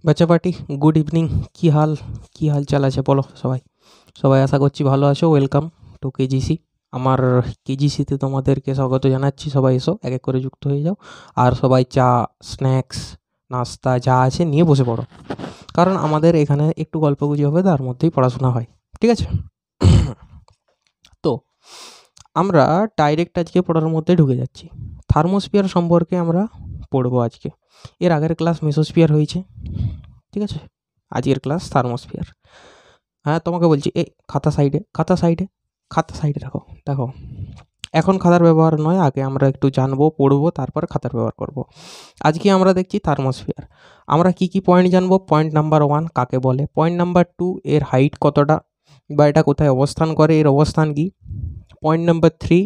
বাচ্চা party good evening. কি হাল চাল আছে বলো সবাই? সবাই আশা করছি ভালো আছো। Welcome to KGC. আমার কেজিসিতে তোমাদেরকে স্বাগত জানাচ্ছি। সবাই এসো, এক এক করে যুক্ত হয়ে যাও। আর সবাই চা, স্ন্যাক্স, নাস্তা যা আছে নিয়ে বসে পড়ো, কারণ আমাদের এখানে একটু গল্পগুজি হবে, তার মধ্যেই পড়াশোনা হয়। ঠিক আছে? তো আমরা ডাইরেক্ট আজকে পড়ার মধ্যে ঢুকে যাচ্ছি। থার্মোস্ফিয়ার সম্পর্কে আমরা পড়বো আজকে। এর আগের ক্লাস মেসোস্ফিয়ার হয়েছে, ঠিক আছে? আজকের ক্লাস থার্মোস্ফিয়ার। হ্যাঁ, তোমাকে বলছি, এই খাতা সাইডে রাখো। দেখো, এখন খাতার ব্যবহার নয়, আগে আমরা একটু জানবো, পড়বো, তারপর খাতার ব্যবহার করব। আজকে আমরা দেখছি থার্মোস্ফিয়ার। আমরা কি কি পয়েন্ট জানবো? পয়েন্ট নাম্বার 1 কাকে বলে, পয়েন্ট নাম্বার 2 এর হাইট কতটা বা এটা কোথায় অবস্থান করে, এর অবস্থান কি, পয়েন্ট নাম্বার 3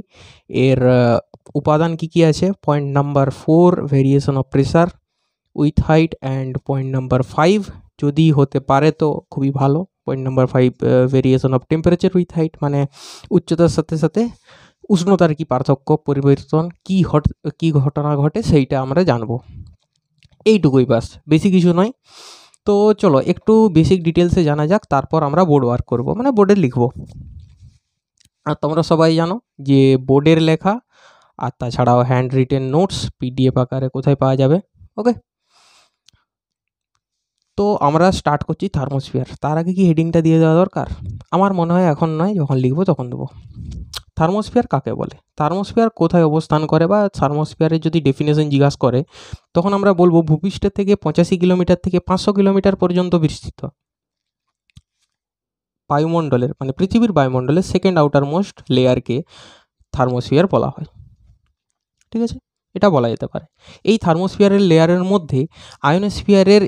এর উপাদান কি কি আছে, point number 4 variation of pressure with height, and point number 5 যদি হতে পারে তো খুবই ভালো, point number 5 variation of temperature with height, মানে উচ্চতার সাথে সাথে উষ্ণতার কি পার্থক্য, পরিবর্তন, কি ঘটনা ঘটে সেইটা আমরা জানবো। এইটুকুই বাস, বেশি কিছু নয়। তো চলো একটু বেসিক ডিটেলসে জানা যাক, তারপর আমরা বোর্ড ওয়ার্ক করবো, মানে বোর্ডে লিখবো। আর তোমরা সবাই জানো যে বোর্ডের লেখা আর তাছাড়াও হ্যান্ড রিটেন নোটস পিডিএফ আকারে কোথায় পাওয়া যাবে। ওকে, তো আমরা স্টার্ট করছি থার্মোস্ফিয়ার। তার আগে কি হেডিংটা দিয়ে দেওয়া দরকার? আমার মনে হয় এখন নয়, যখন লিখবো তখন দেবো। থার্মোস্ফিয়ার কাকে বলে, থার্মোস্ফিয়ার কোথায় অবস্থান করে, বা থার্মোস্ফিয়ারের যদি ডেফিনেশন জিজ্ঞাসা করে তখন আমরা বলবো ভূপৃষ্ঠের থেকে 85 কিলোমিটার থেকে 500 কিলোমিটার পর্যন্ত বিস্তৃত বায়ুমণ্ডলের, মানে পৃথিবীর বায়ুমণ্ডলের সেকেন্ড আউটার মোস্ট লেয়ারকে থার্মোস্ফিয়ার বলা হয়। ঠিক আছে, এটা বলা যেতে পারে। এই থার্মোস্ফিয়ারের লেয়ারের মধ্যে আয়োনোস্ফিয়ারের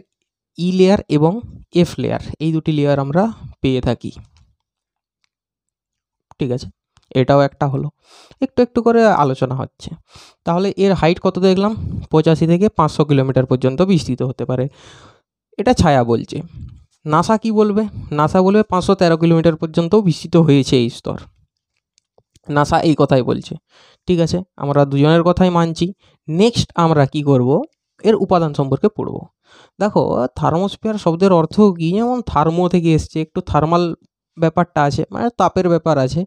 ই লেয়ার এবং এফ লেয়ার, এই দুটি লেয়ার আমরা পেয়ে থাকি। ঠিক আছে, এটাও একটা হলো, একটু একটু করে আলোচনা হচ্ছে। তাহলে এর হাইট কত দেখলাম? 85 থেকে 500 কিলোমিটার পর্যন্ত বিস্তৃত হতে পারে, এটা ছায়া বলছে। নাসা কি বলবে? নাসা বলবে 513 কিলোমিটার পর্যন্তও বিস্তৃত হয়েছে এই স্তর। নাসা এই কথাই বলছে। ঠিক আছে, আমরা দুজনের কথাই মানছি। নেক্সট আমরা কি করব, এর উপাদান সম্পর্কে পড়ব। দেখো, থার্মোস্ফিয়ার শব্দের অর্থ কি, যেমন থার্মো থেকে এসছে, একটু থার্মাল ব্যাপারটা আছে, মানে তাপের ব্যাপার আছে।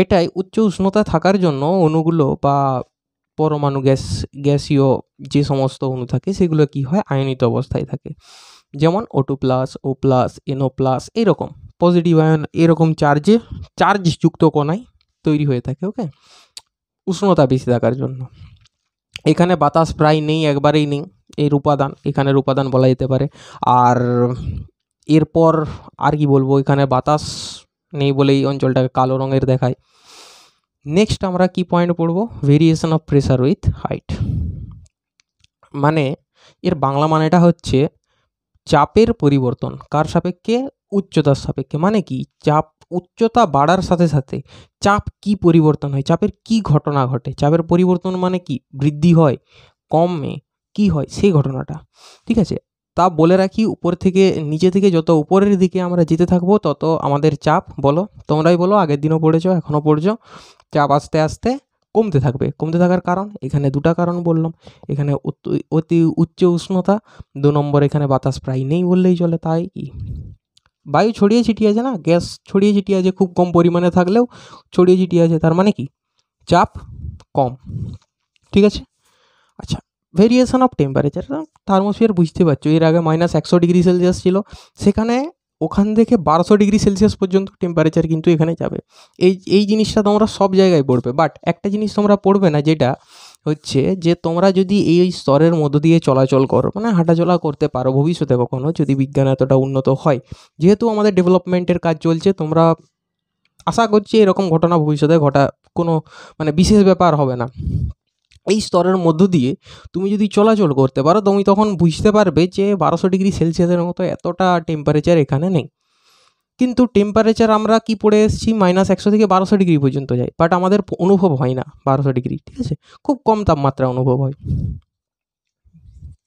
এটাই উচ্চ উষ্ণতা থাকার জন্য অণুগুলো বা পরমাণু গ্যাসীয় যে সমস্ত অণু থাকে সেগুলো কি হয়, আয়নিত অবস্থায় থাকে। যেমন O2 plus, O plus, NO plus, এরকম পজিটিভ আয়ন, এরকম চার্জযুক্ত কণায় তৈরি হয়ে থাকে। ওকে, উষ্ণতা বেশি থাকার জন্য। এখানে বাতাস প্রায় নেই, একবারেই নেই, এর উপাদান, এখানের উপাদান বলা যেতে পারে। আর এরপর আর কি বলবো, এখানে বাতাস নেই বলেই অঞ্চলটাকে কালো রঙের দেখায়। নেক্সট আমরা কি পয়েন্ট পড়বো, variation of pressure with height, মানে এর বাংলা মানেটা হচ্ছে চাপের পরিবর্তন। কার সাপেক্ষে? উচ্চতার সাপেক্ষে। মানে কি, চাপ উচ্চতা বাড়ার সাথে সাথে চাপ কি পরিবর্তন হয়, চাপের কি ঘটনা ঘটে, চাপের পরিবর্তন মানে কি, বৃদ্ধি হয়, কমে, কি হয় সেই ঘটনাটা। ঠিক আছে, তা বলে রাখি, উপর থেকে নিচে থেকে যত উপরের দিকে আমরা যেতে থাকবো তত আমাদের চাপ, বলো তোমরাই বলো, আগের দিনও পড়েছো এখনও পড়ছো, চাপ আস্তে আস্তে কমতে থাকবে। কমতে থাকার কারণ, এখানে দুটা কারণ বললাম। এখানে অতি উচ্চ উষ্ণতা, 2 নম্বর এখানে বাতাস প্রায় নেই বললেই চলে। তাই কি, বায়ু ছড়িয়ে ছিটিয়ে আছে না, গ্যাস ছড়িয়ে ছিটিয়ে আছে, খুব কম পরিমাণে থাকলেও ছড়িয়ে ছিটিয়ে আছে, তার মানে কি, চাপ কম। ঠিক আছে, আচ্ছা, ভেরিয়েশন অফ টেম্পারেচার, থার্মোস্ফিয়ার বুঝতে পারছো, এর আগে -100 ডিগ্রি সেলসিয়াস ছিল, সেখানে ওখান থেকে 1200 ডিগ্রি সেলসিয়াস পর্যন্ত টেম্পারেচার কিন্তু এখানে যাবে। এই জিনিসটা তোমরা সব জায়গায় পড়বে, বাট একটা জিনিস তোমরা পড়বে না, যেটা হচ্ছে যে তোমরা যদি এই স্তরের মধ্য দিয়ে চলাচল করো, মানে হাঁটাচলা করতে পারো ভবিষ্যতে কখনো, যদি বিজ্ঞান এতটা উন্নত হয়, যেহেতু আমাদের ডেভেলপমেন্টের কাজ চলছে, তোমরা আশা করছি এরকম ঘটনা ভবিষ্যতে ঘটা কোনো মানে বিশেষ ব্যাপার হবে না। এই স্তরের মধ্য দিয়ে তুমি যদি চলাচল করতে পারো, তুমি তখন বুঝতে পারবে যে 1200 ডিগ্রি সেলসিয়াসের মতো এতটা টেম্পারেচার এখানে নেই। কিন্তু টেম্পারেচার আমরা কি পড়ে এসেছি, -100 থেকে 1200 ডিগ্রি পর্যন্ত যায়, বাট আমাদের অনুভব হয় না 1200 ডিগ্রি। ঠিক আছে, খুব কম তাপমাত্রা অনুভব হয়।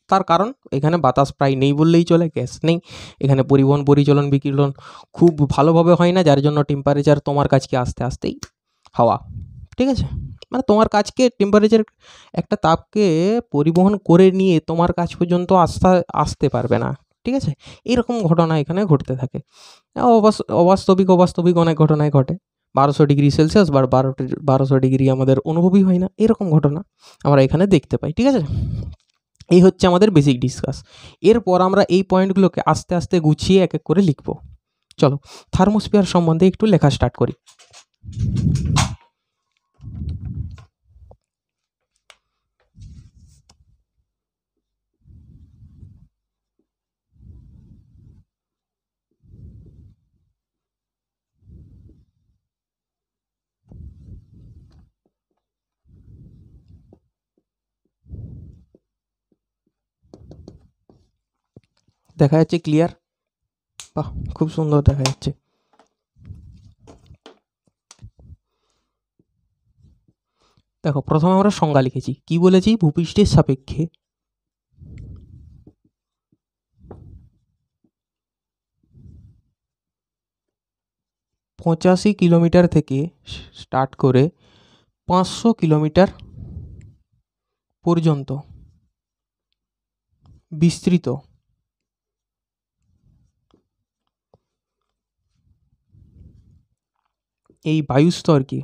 তার কারণ এখানে বাতাস প্রায় নেই বললেই চলে, গ্যাস নেই, এখানে পরিবহন পরিচালন বিকিরণ খুব ভালোভাবে হয় না, যার জন্য টেম্পারেচার তোমার কাছকে আস্তে আস্তেই হাওয়া। ঠিক আছে, মানে তোমার কাছকে টেম্পারেচার একটা তাপকে পরিবহন করে নিয়ে তোমার কাছ পর্যন্ত আসতে পারবে না, ঠিক আছে? এরকম ঘটনা এখানে ঘটতে থাকে। অবাস্তবিক অনেক ঘটনাই ঘটে। 1200°C বা 1200 আমাদের অনুভবই হয় না। এরকম ঘটনা আমরা এখানে দেখতে পাই। ঠিক আছে? এই হচ্ছে আমাদের বেসিক ডিসকাস। এরপর আমরা এই পয়েন্টগুলোকে আস্তে আস্তে গুছিয়ে এক এক করে লিখব। চলো থার্মোস্ফিয়ার সম্বন্ধে একটু লেখা স্টার্ট করি। দেখা যাচ্ছে ক্লিয়ার? বাহ, খুব সুন্দর দেখা যাচ্ছে। দেখো প্রথমে আমরা সংজ্ঞা লিখেছি। কি বলেছি? ভূপৃষ্ঠের সাপেক্ষে 85 কিলোমিটার থেকে স্টার্ট করে 500 কিলোমিটার পর্যন্ত বিস্তৃত এই বায়ুস্তরকে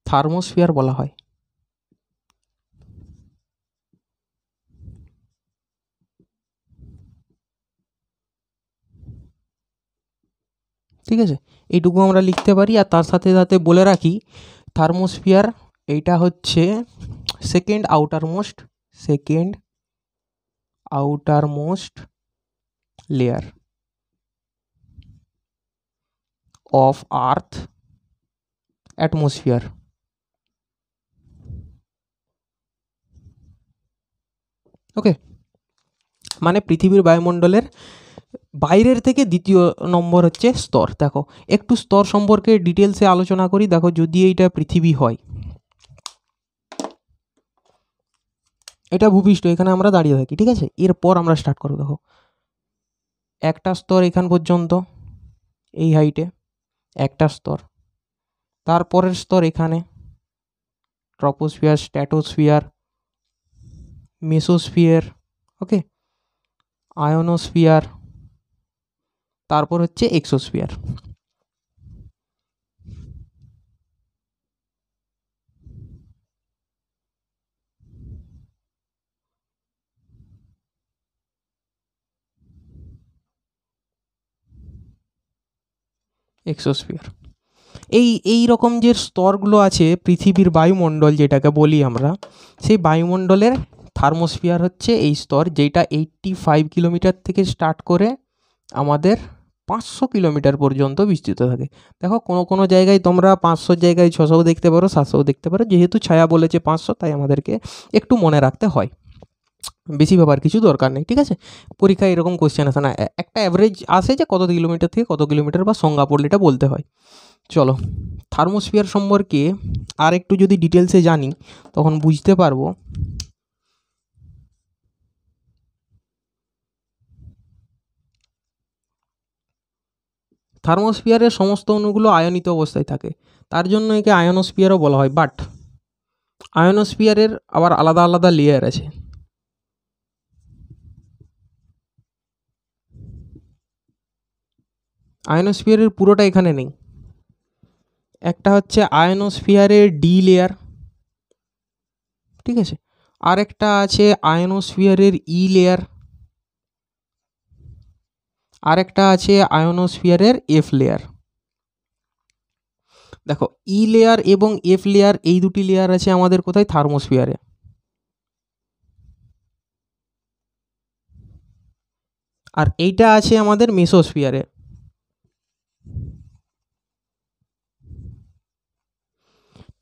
থার্মোস্ফিয়ার বলা হয়। ঠিক আছে, এইটুকু আমরা লিখতে পারি। আর তার সাথে সাথে বলে রাখি থার্মোস্ফিয়ার এইটা হচ্ছে second outermost layer of earth atmosphere. Okay, মানে পৃথিবীর বায়ুমণ্ডলের বাইরের থেকে দ্বিতীয় নম্বর হচ্ছে স্তর। দেখো একটু স্তর সম্পর্কে ডিটেলসে আলোচনা করি। দেখো যদি এইটা পৃথিবী হয়, এটা ভূপৃষ্ঠ, এখানে আমরা দাঁড়িয়ে থাকি। ঠিক আছে, এরপর আমরা স্টার্ট করবো। দেখো একটা স্তর এখান পর্যন্ত, এই হাইটে একটা স্তর, তারপরের স্তর এখানে ট্রপোস্ফিয়ার, স্ট্র্যাটোস্ফিয়ার, মেসোস্ফিয়ার, ওকে, আয়োনোস্ফিয়ার, তারপর হচ্ছে এক্সোস্ফিয়ার। এক্সোস্ফিয়ার এই রকম যে স্তরগুলো আছে পৃথিবীর বায়ুমণ্ডল যেটাকে বলি আমরা, সেই বায়ুমণ্ডলের থার্মোস্ফিয়ার হচ্ছে এই স্তর, যেটা 85 কিলোমিটার থেকে স্টার্ট করে আমাদের 500 কিলোমিটার পর্যন্ত বিস্তৃত থাকে। দেখো কোনো জায়গায় তোমরা 500 জায়গায় 600 দেখতে পারো, 700 দেখতে পারো। যেহেতু ছায়া বলেছে 500, তাই আমাদেরকে একটু মনে রাখতে হয়, বেশি ব্যাপার কিছু দরকার নেই। ঠিক আছে, পরীক্ষায় এরকম কোশ্চেন আসে না, একটা অ্যাভারেজ আসে যে কত কিলোমিটার থেকে কত কিলোমিটার বা সংজ্ঞা পড়লে এটা বলতে হয়। চলো থার্মোস্ফিয়ার সম্পর্কে আর একটু যদি ডিটেলসে জানি তখন বুঝতে পারবো থার্মোস্ফিয়ারের সমস্ত অণুগুলো আয়নিত অবস্থায় থাকে, তার জন্য একে আয়নোস্ফিয়ারও বলা হয়। বাট আয়নোস্ফিয়ারের আবার আলাদা আলাদা লেয়ার আছে। আয়নোস্ফিয়ারের পুরোটা এখানে নেই। একটা হচ্ছে আয়নোস্ফিয়ারের ডি লেয়ার, ঠিক আছে, আর একটা আছে আয়নোস্ফিয়ারের ই লেয়ার, আর একটা আছে আয়নোস্ফিয়ারের এফ লেয়ার। দেখো ই লেয়ার এবং এফ লেয়ার, এই দুটি লেয়ার আছে আমাদের কোথায়? থার্মোস্ফিয়ারে। আর এইটা আছে আমাদের মেসোস্ফিয়ারে।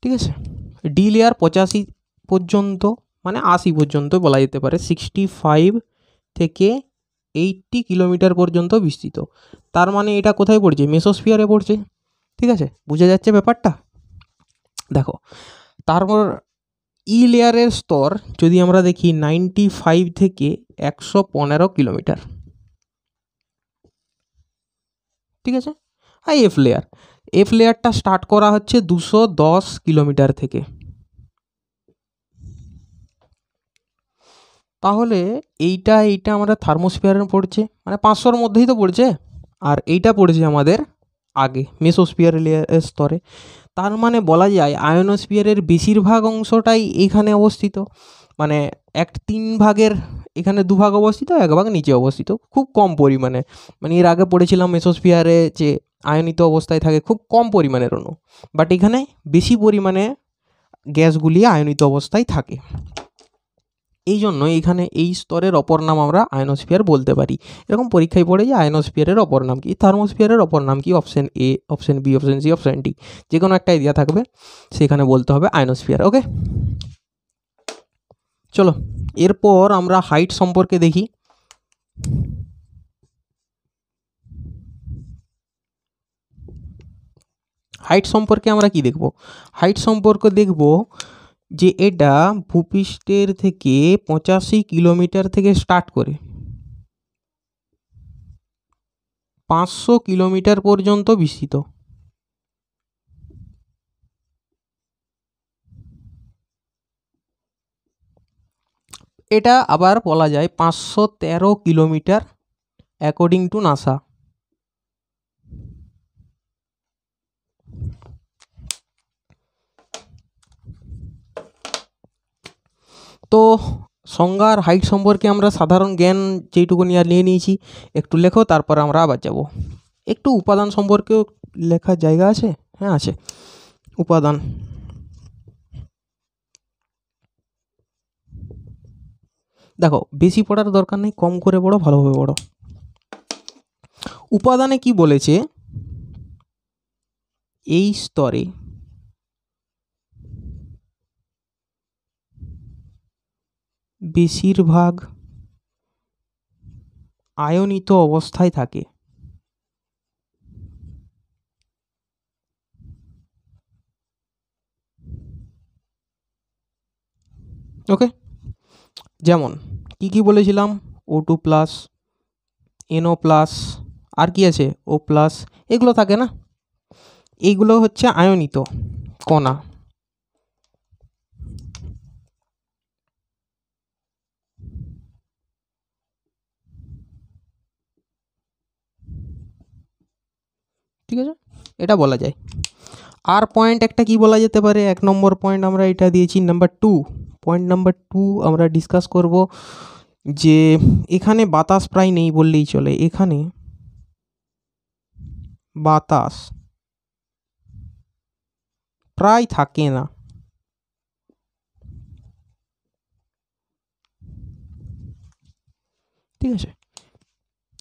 ঠিক আছে, ডি লেয়ার 85 পর্যন্ত, মানে 80 পর্যন্ত বলা যেতে পারে, 65 থেকে 80 কিলোমিটার পর্যন্ত বিস্তৃত। তার মানে এটা কোথায় পড়ছে? মেসোস্ফিয়ারে পড়ছে। ঠিক আছে, বুঝে যাচ্ছে ব্যাপারটা? দেখো তারপর ই লেয়ারের স্তর যদি আমরা দেখি 95 থেকে 115 কিলোমিটার। ঠিক আছে, আর এফ লেয়ারটা স্টার্ট করা হচ্ছে 210 কিলোমিটার থেকে। তাহলে এইটা আমাদের থার্মোস্ফিয়ারে পড়ছে, মানে 500-র মধ্যেই তো পড়ছে। আর এইটা পড়ছে আমাদের আগে মেসোস্ফিয়ার লেয়ারের স্তরে। তার মানে বলা যায় আয়নোস্ফিয়ারের বেশিরভাগ অংশটাই এইখানে অবস্থিত। মানে 1/3 এখানে 2 ভাগ অবস্থিত, 1 ভাগ নিচে অবস্থিত, খুব কম পরিমাণে। মানে এর আগে পড়েছিলাম মেসোস্ফিয়ারে যে আয়নিত অবস্থায় থাকে খুব কম পরিমাণের অণু, বাট এখানে বেশি পরিমাণে গ্যাসগুলি আয়নিত অবস্থায় থাকে। এই জন্য এখানে এই স্তরের অপর নাম আমরা আয়নোস্ফিয়ার বলতে পারি। এরকম পরীক্ষায় পড়ে যে আয়নোস্ফিয়ারের অপর নাম কি, থার্মোস্ফিয়ারের অপর নাম কি, option A, option B, option C, option D, যে কোনো একটা এরিয়া থাকবে সেখানে বলতে হবে আয়নোস্ফিয়ার। ওকে, চলো এরপর আমরা হাইট সম্পর্কে দেখি। হাইট সম্পর্কে আমরা কি দেখব? হাইট সম্পর্কে দেখব যে এটা ভূপৃষ্ঠের থেকে 85 কিলোমিটার থেকে স্টার্ট করে 500 কিলোমিটার পর্যন্ত বিস্তৃত। এটা আবার বলা যায় 513 কিলোমিটার অ্যাকর্ডিং টু নাসা। তো সংজ্ঞার হাইট সম্পর্কে আমরা সাধারণ জ্ঞান যেইটুকু নিয়ে নিয়েছি, একটু লেখো, তারপর আমরা আবার যাব। একটু উপাদান সম্পর্কেও লেখার জায়গা আছে, হ্যাঁ আছে। উপাদান, দেখো বেশি পড়ার দরকার নেই, কম করে পড়ো, ভালোভাবে পড়ো। উপাদানে কি বলেছে, এই স্তরে বেশিরভাগ আয়নিত অবস্থায় থাকে। ওকে, যেমন কি কি বলেছিলাম, O2+, NO+, আর কি আছে O+, এগুলো থাকে না, এইগুলো হচ্ছে আয়নিত কণা। ঠিক আছে, এটা বলা যায়। আর পয়েন্ট একটা কি বলা যেতে পারে, 1 নম্বর পয়েন্ট আমরা এটা দিয়েছি। নাম্বার 2, পয়েন্ট নাম্বার 2 আমরা ডিসকাস করব যে এখানে বাতাস প্রায় নেই বললেই চলে। এখানে বাতাস প্রায় থাকে না। ঠিক আছে,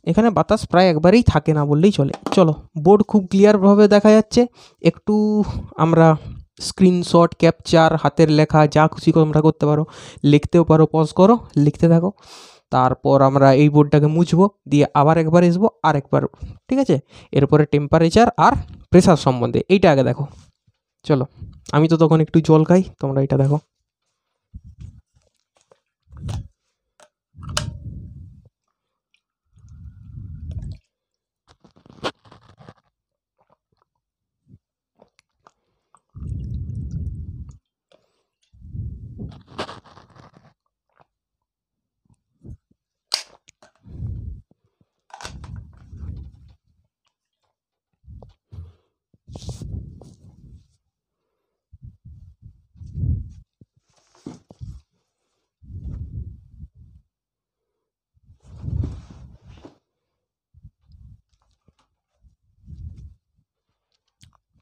এখানে বাতাস প্রায় একবারেই থাকে না বললেই চলে। চলো, বোর্ড খুব ক্লিয়ারভাবে দেখা যাচ্ছে। একটু আমরা স্ক্রিনশট, ক্যাপচার, হাতের লেখা যা খুশি তোমরা করতে পারো, লিখতেও পারো, পজ করো, লিখতে থাকো। তারপর আমরা এই বোর্ডটাকে মুছবো, দিয়ে আবার একবার আসবো, আর একবার। ঠিক আছে, এরপরে টেম্পারেচার আর প্রেসার সম্বন্ধে এইটা আগে দেখো। চলো, আমি তো তখন একটু জল খাই, তোমরা এটা দেখো।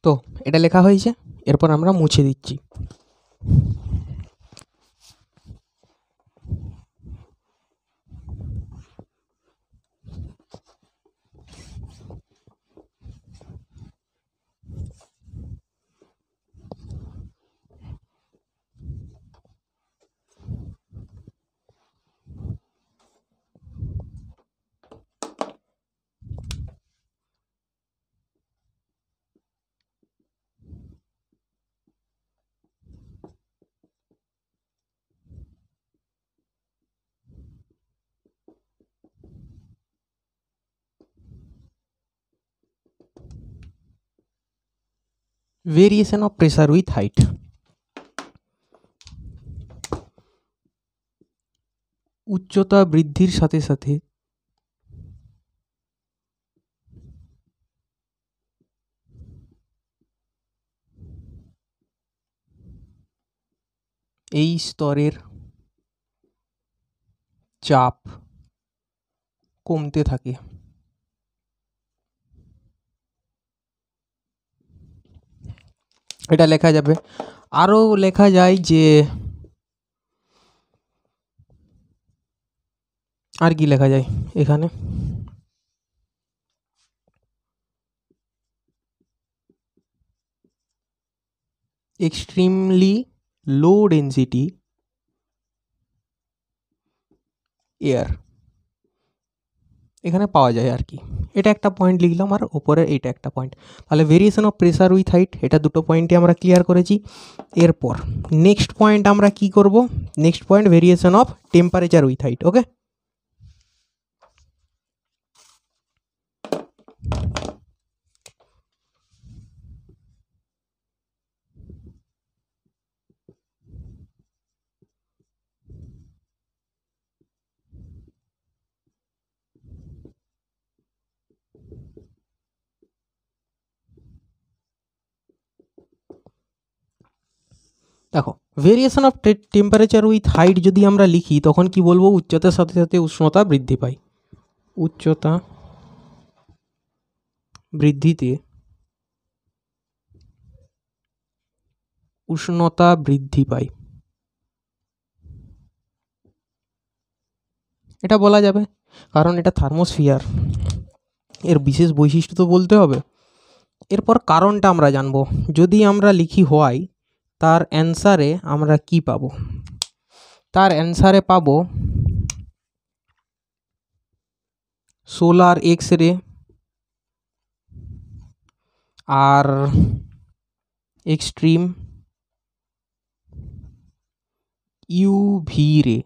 তো এটা লেখা হয়েছে, এরপর আমরা মুছে দিচ্ছি। Variation of pressure with height. উচ্চতা বৃদ্ধির সাথে সাথে এই স্তরের চাপ কমতে থাকে। এটা লেখা যাবে। আরও লেখা যায় যে, আর কি লেখা যায় এখানে, এক্সট্রিমলি লো ডেন্সিটি এয়ার এখানে পাওয়া যায় আর কি। এটা একটা পয়েন্ট লিখলাম, আর ওপরের এটা একটা পয়েন্ট। তাহলে variation of pressure with height, এটা দুটো পয়েন্টে আমরা ক্লিয়ার করেছি। এরপর নেক্সট পয়েন্ট আমরা কি করব, next point variation of temperature with height. Okay, দেখো variation of temperature with height যদি আমরা লিখি তখন কি বলবো, উচ্চতার সাথে সাথে উষ্ণতা বৃদ্ধি পায়। উচ্চতা বৃদ্ধিতে উষ্ণতা বৃদ্ধি পায়, এটা বলা যাবে, কারণ এটা থার্মোস্ফিয়ার, এর বিশেষ বৈশিষ্ট্য তো বলতে হবে। এরপর কারণটা আমরা জানবো। যদি আমরা লিখি হোয়াই, তার অ্যান্সারে আমরা কি পাবো, তার অ্যান্সারে পাবো সোলার এক্স রে আর এক্সট্রিম ইউভি রে,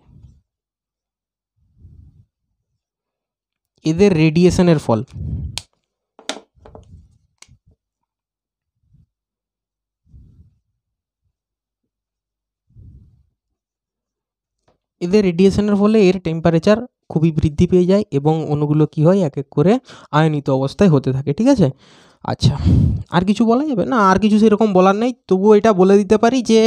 এদের রেডিয়েশনের ফল। এদের রেডিয়েশনের ফলে এর টেম্পারেচার খুবই বৃদ্ধি পেয়ে যায় এবং অণুগুলো কি হয়, এক এক করে আয়নিত অবস্থায় হতে থাকে। ঠিক আছে, আচ্ছা আর কিছু বলা যাবে না, আর কিছু সেরকম বলার নেই। তবুও এটা বলে দিতে পারি যে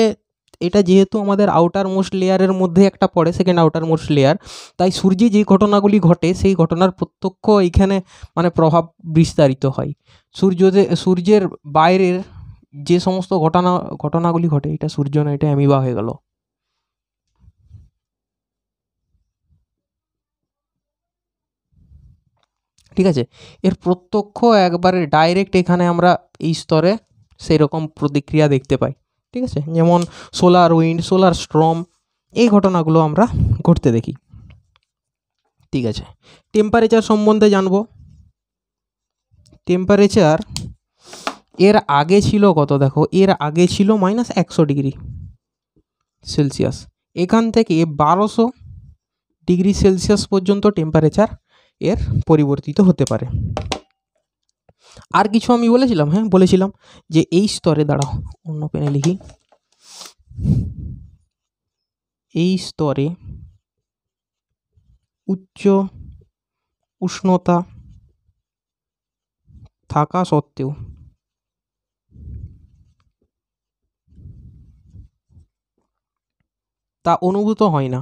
এটা যেহেতু আমাদের আউটার মোস্ট লেয়ারের মধ্যে একটা পড়ে, সেকেন্ড আউটার মোস্ট লেয়ার, তাই সূর্যে যে ঘটনাগুলি ঘটে সেই ঘটনার প্রত্যক্ষ এইখানে মানে প্রভাব বিস্তারিত হয়। সূর্যের বাইরের যে সমস্ত ঘটনাগুলি ঘটে, এটা সূর্য না, এটা অ্যামিবা হয়ে গেল। ঠিক আছে, এর প্রত্যক্ষ একবারে ডাইরেক্ট এখানে আমরা এই স্তরে সেই রকম প্রতিক্রিয়া দেখতে পাই। ঠিক আছে, যেমন সোলার উইন্ড, সোলার স্টর্ম, এই ঘটনাগুলো আমরা ঘটতে দেখি। ঠিক আছে, টেম্পারেচার সম্বন্ধে জানবো। টেম্পারেচার এর আগে ছিল কত, দেখো এর আগে ছিল -100 ডিগ্রি সেলসিয়াস। এখান থেকে 1200 ডিগ্রি সেলসিয়াস পর্যন্ত টেম্পারেচার এর পরিবর্তিত হতে পারে। আর কিছু আমি বলেছিলাম, হ্যাঁ বলেছিলাম যে এই স্তরে, দাঁড়াও অন্য পেনে লিখি, এই স্তরে উচ্চ উষ্ণতা থাকা সত্ত্বেও তা অনুভূত হয় না।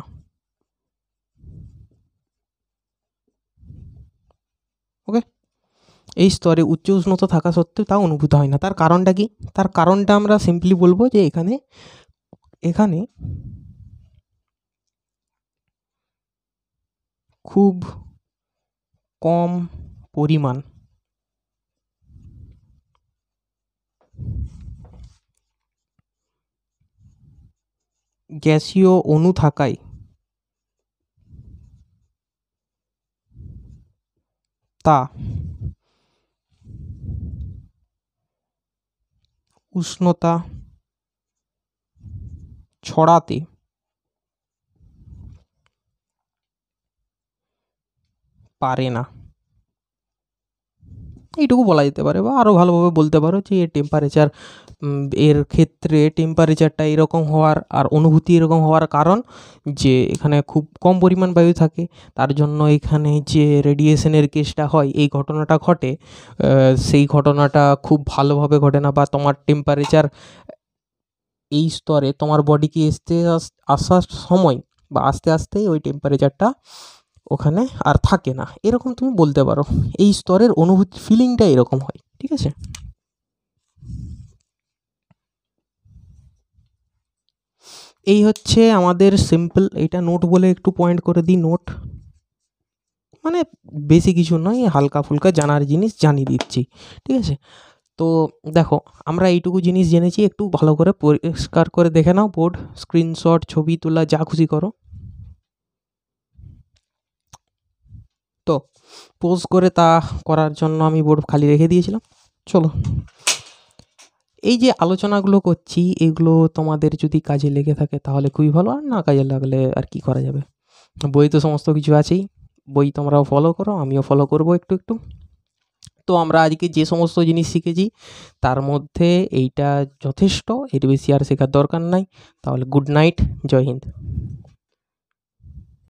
ওকে, এই স্তরে উচ্চ উষ্ণতা থাকা সত্ত্বেও তা অনুভূত হয় না। তার কারণটা কি, তার কারণটা আমরা সিম্পলি বলবো যে এখানে এখানে খুব কম পরিমাণ গ্যাসীয় অণু থাকায় তা উষ্ণতা ছড়াতে পারে না। এইটুকু বলা যেতে পারে, বা আরও ভালোভাবে বলতে পারো যে টেম্পারেচার এর ক্ষেত্রে টেম্পারেচারটা এরকম হওয়ার আর অনুভূতি এরকম হওয়ার কারণ যে এখানে খুব কম পরিমাণ বায়ু থাকে, তার জন্য এখানে যে রেডিয়েশনের কেসটা হয়, এই ঘটনাটা ঘটে, সেই ঘটনাটা খুব ভালোভাবে ঘটে না, বা তোমার টেম্পারেচার এই স্তরে তোমার বডিকে আসার সময় বা আস্তে আস্তেই ওই টেম্পারেচারটা ওখানে আর থাকে না, এরকম তুমি বলতে পারো। এই স্তরের অনুভূতি ফিলিংটা এরকম হয়, ঠিক আছে। এই হচ্ছে আমাদের সিম্পল, এটা নোট বলে একটু পয়েন্ট করে দিই, নোট মানে বেশি কিছু নয়, হালকা ফুলকা জানার জিনিস জানিয়ে দিচ্ছি, ঠিক আছে। তো দেখো, আমরা এইটুকু জিনিস জেনেছি, একটু ভালো করে পরিষ্কার করে দেখে নাও বোর্ড, স্ক্রিনশট, ছবি তোলা, যা খুশি করো। তো পোজ করে তা করার জন্য আমি বোর্ড খালি রেখে দিয়েছিলাম। চলো, এই যে আলোচনাগুলো করছি, এগুলো তোমাদের যদি কাজে লেগে থাকে তাহলে খুবই ভালো, আর না কাজে লাগলে আর কি করা যাবে, বই তো সমস্ত কিছু আছেই, বই তোমরাও ফলো করো, আমিও ফলো করবো একটু একটু। তো আমরা আজকে যে সমস্ত জিনিস শিখেছি তার মধ্যে এইটা যথেষ্ট, এর বেশি আর শেখার দরকার নাই। তাহলে গুড নাইট, জয় হিন্দ।